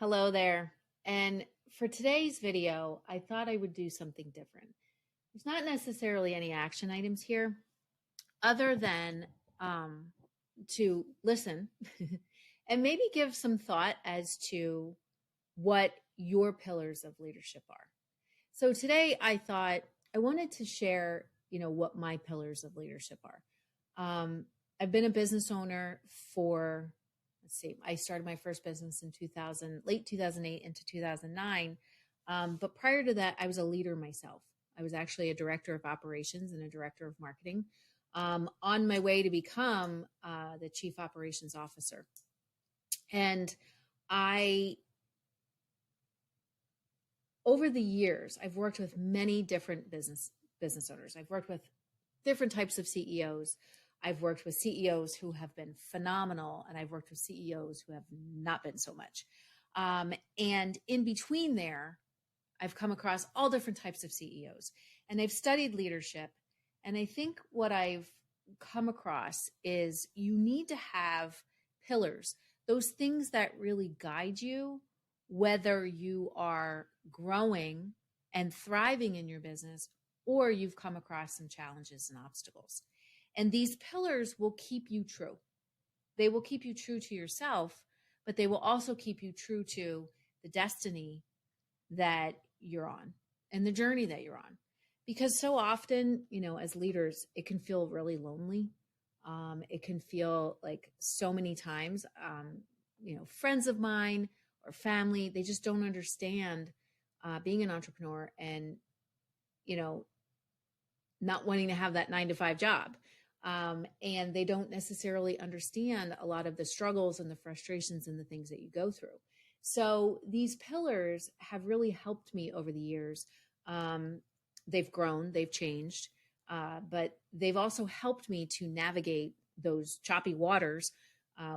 Hello there. And for today's video, I thought I would do something different. There's not necessarily any action items here other than to listen and maybe give some thought as to what your pillars of leadership are. So today I thought I wanted to share, what my pillars of leadership are. I've been a business owner for, let's see, I started my first business in late 2008 into 2009. But prior to that, I was a leader myself. I was actually a director of operations and a director of marketing, on my way to become the chief operations officer. And over the years, I've worked with many different business owners. I've worked with different types of CEOs. I've worked with CEOs who have been phenomenal, and I've worked with CEOs who have not been so much. And in between there, I've come across all different types of CEOs, and I've studied leadership. And I think what I've come across is you need to have pillars, those things that really guide you, whether you are growing and thriving in your business or you've come across some challenges and obstacles. And these pillars will keep you true. They will keep you true to yourself, but they will also keep you true to the destiny that you're on and the journey that you're on. Because so often, as leaders, it can feel really lonely. It can feel like so many times, friends of mine or family, they just don't understand being an entrepreneur and, not wanting to have that 9-to-5 job. And they don't necessarily understand a lot of the struggles and the frustrations and the things that you go through. So these pillars have really helped me over the years. They've grown, they've changed, but they've also helped me to navigate those choppy waters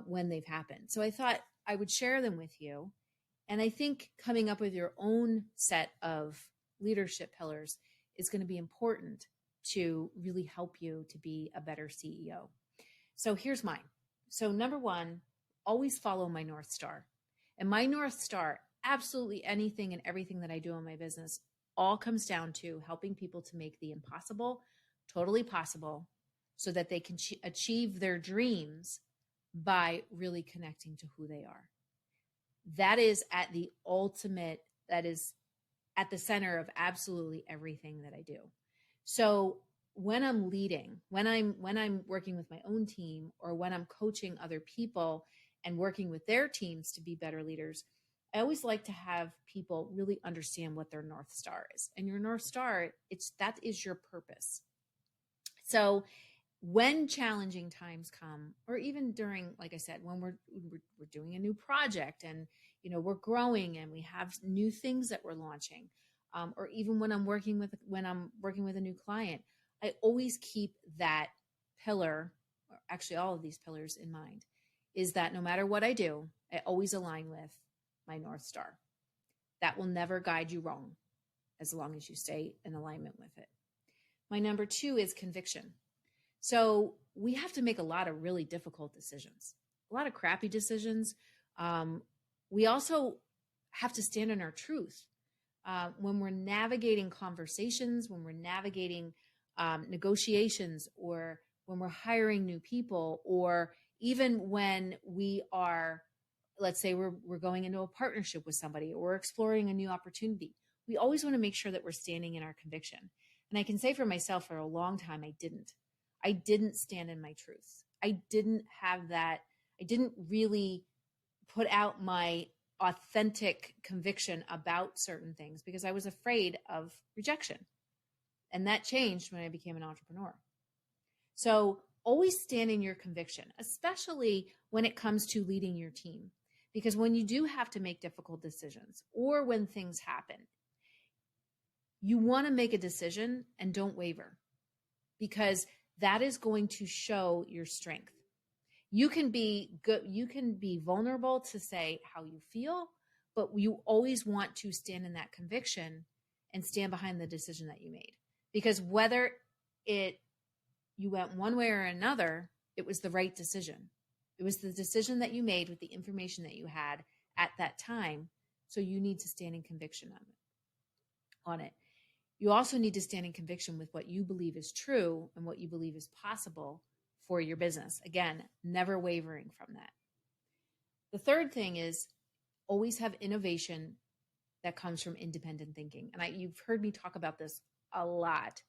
when they've happened. So I thought I would share them with you. And I think coming up with your own set of leadership pillars is going to be important to really help you to be a better CEO. So here's mine. So number one, always follow my North Star. And my North Star, absolutely anything and everything that I do in my business, all comes down to helping people to make the impossible totally possible so that they can achieve their dreams by really connecting to who they are. That is at the center of absolutely everything that I do. So when I'm leading, when I'm working with my own team, or when I'm coaching other people and working with their teams to be better leaders, I always like to have people really understand what their North Star is. And your North Star, that is your purpose. So when challenging times come, or even during, like I said, when we're doing a new project and, we're growing and we have new things that we're launching, or even when I'm working with a new client, I always keep that pillar, or actually all of these pillars in mind, is that no matter what I do, I always align with my North Star. That will never guide you wrong as long as you stay in alignment with it. My number two is conviction. So we have to make a lot of really difficult decisions, a lot of crappy decisions. We also have to stand in our truth. When we're navigating conversations, when we're navigating negotiations, or when we're hiring new people, or even when we are, let's say we're going into a partnership with somebody, or we're exploring a new opportunity, we always want to make sure that we're standing in our conviction. And I can say for myself, for a long time, I didn't stand in my truth. I didn't have that. I didn't really put out my authentic conviction about certain things because I was afraid of rejection. And that changed when I became an entrepreneur. So always stand in your conviction, especially when it comes to leading your team. Because when you do have to make difficult decisions, or when things happen, you want to make a decision and don't waver, because that is going to show your strength. You can be good. You can be vulnerable to say how you feel, but you always want to stand in that conviction and stand behind the decision that you made. Because whether you went one way or another, it was the right decision. It was the decision that you made with the information that you had at that time. So you need to stand in conviction on it. You also need to stand in conviction with what you believe is true and what you believe is possible for your business. Again, never wavering from that. The third thing is always have innovation that comes from independent thinking. And you've heard me talk about this a lot.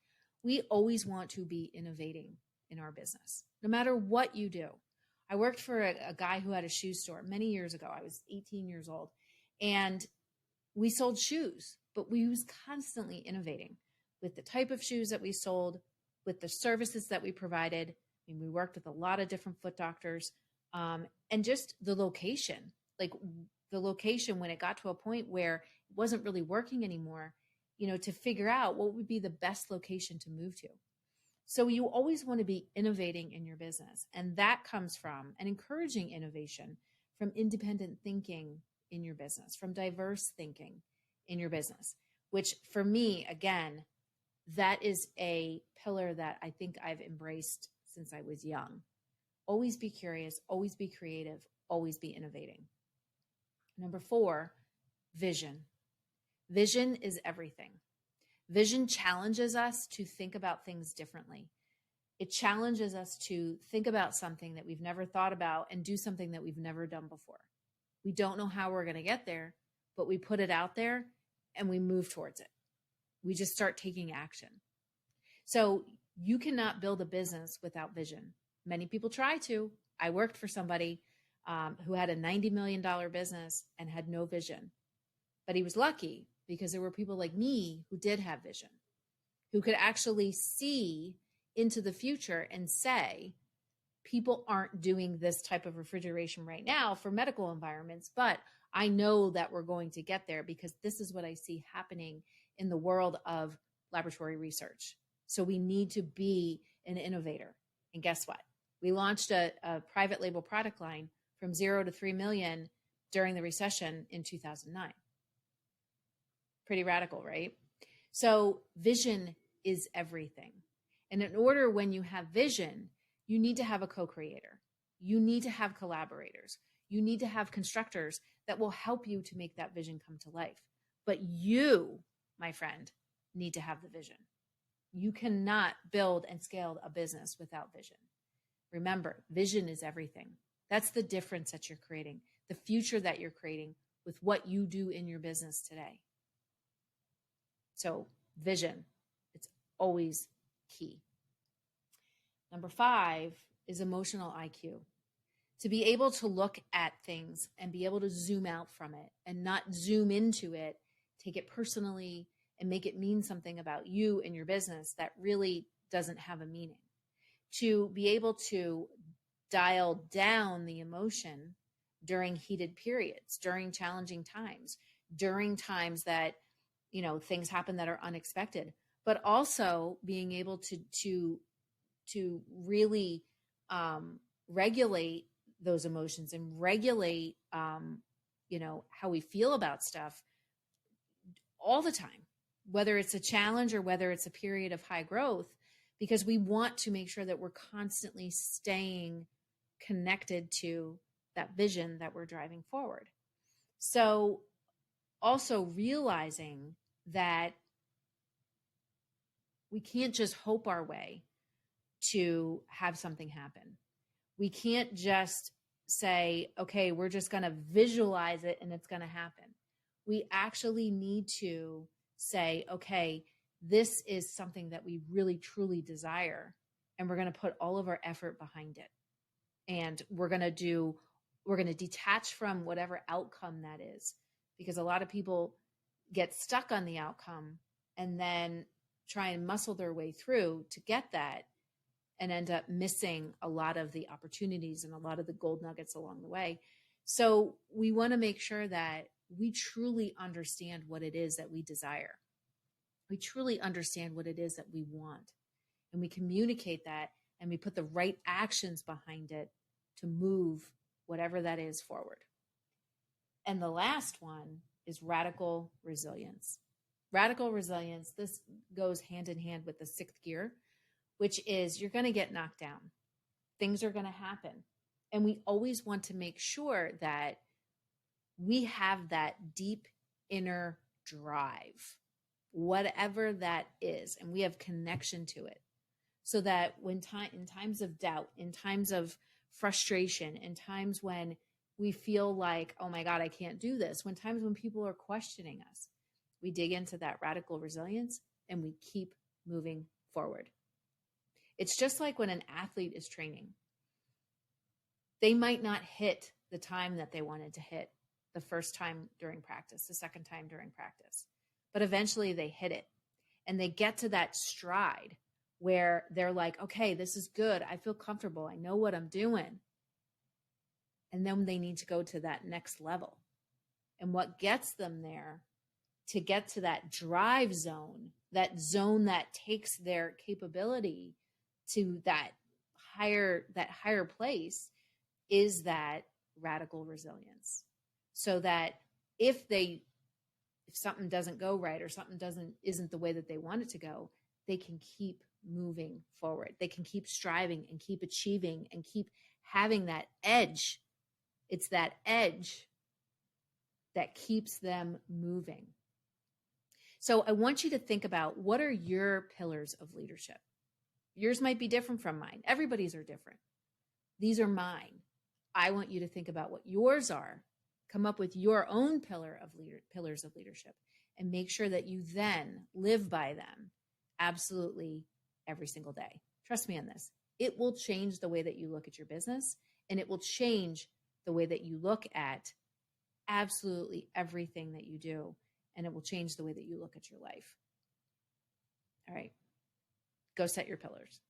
We always want to be innovating in our business, no matter what you do. I worked for a guy who had a shoe store many years ago. I was 18 years old, and we sold shoes, but we was constantly innovating with the type of shoes that we sold, with the services that we provided. I mean, we worked with a lot of different foot doctors, and just the location, like the location when it got to a point where it wasn't really working anymore, to figure out what would be the best location to move to. So you always want to be innovating in your business. And that comes from and encouraging innovation from independent thinking in your business, from diverse thinking in your business, which for me, again, that is a pillar that I think I've embraced since I was young. Always be curious, always be creative, always be innovating. Number 4, vision. Vision is everything. Vision challenges us to think about things differently. It challenges us to think about something that we've never thought about and do something that we've never done before. We don't know how we're going to get there, but we put it out there and we move towards it. We just start taking action. So you cannot build a business without vision. Many people try to. I worked for somebody who had a $90 million business and had no vision, but he was lucky because there were people like me who did have vision, who could actually see into the future and say, people aren't doing this type of refrigeration right now for medical environments, but I know that we're going to get there because this is what I see happening in the world of laboratory research. So we need to be an innovator. And guess what? We launched a private label product line from 0 to 3 million during the recession in 2009. Pretty radical, right? So vision is everything. And in order, when you have vision, you need to have a co-creator. You need to have collaborators. You need to have constructors that will help you to make that vision come to life. But you, my friend, need to have the vision. You cannot build and scale a business without vision. Remember, vision is everything. That's the difference that you're creating, the future that you're creating with what you do in your business today. So vision, it's always key. Number 5 is emotional IQ. To be able to look at things and be able to zoom out from it and not zoom into it, take it personally and make it mean something about you and your business that really doesn't have a meaning. To be able to dial down the emotion during heated periods, during challenging times, during times that things happen that are unexpected, but also being able to really regulate those emotions and regulate, how we feel about stuff all the time, whether it's a challenge or whether it's a period of high growth, because we want to make sure that we're constantly staying connected to that vision that we're driving forward. So also realizing that we can't just hope our way to have something happen. We can't just say, okay, we're just going to visualize it and it's going to happen. We actually need to say, okay, this is something that we really, truly desire, and we're going to put all of our effort behind it. And we're going to detach from whatever outcome that is, because a lot of people get stuck on the outcome and then try and muscle their way through to get that and end up missing a lot of the opportunities and a lot of the gold nuggets along the way. So we want to make sure that we truly understand what it is that we desire. We truly understand what it is that we want. And we communicate that and we put the right actions behind it to move whatever that is forward. And the last one is radical resilience. Radical resilience, this goes hand in hand with the 6th gear, which is you're going to get knocked down. Things are going to happen. And we always want to make sure that we have that deep inner drive, whatever that is, and we have connection to it. So that in times of doubt, in times of frustration, in times when we feel like, oh my God, I can't do this, when times when people are questioning us, we dig into that radical resilience and we keep moving forward. It's just like when an athlete is training. They might not hit the time that they wanted to hit the first time during practice, the second time during practice, but eventually they hit it and they get to that stride where they're like, okay, this is good. I feel comfortable. I know what I'm doing. And then they need to go to that next level. And what gets them there to get to that drive zone that takes their capability to that higher place, is that radical resilience. So that if something doesn't go right, or something isn't the way that they want it to go, they can keep moving forward. They can keep striving and keep achieving and keep having that edge. It's that edge that keeps them moving. So I want you to think about, what are your pillars of leadership? Yours might be different from mine. Everybody's are different. These are mine. I want you to think about what yours are, come up with your own pillars of leadership, and make sure that you then live by them absolutely every single day. Trust me on this. It will change the way that you look at your business, and it will change the way that you look at absolutely everything that you do, and it will change the way that you look at your life. All right, go set your pillars.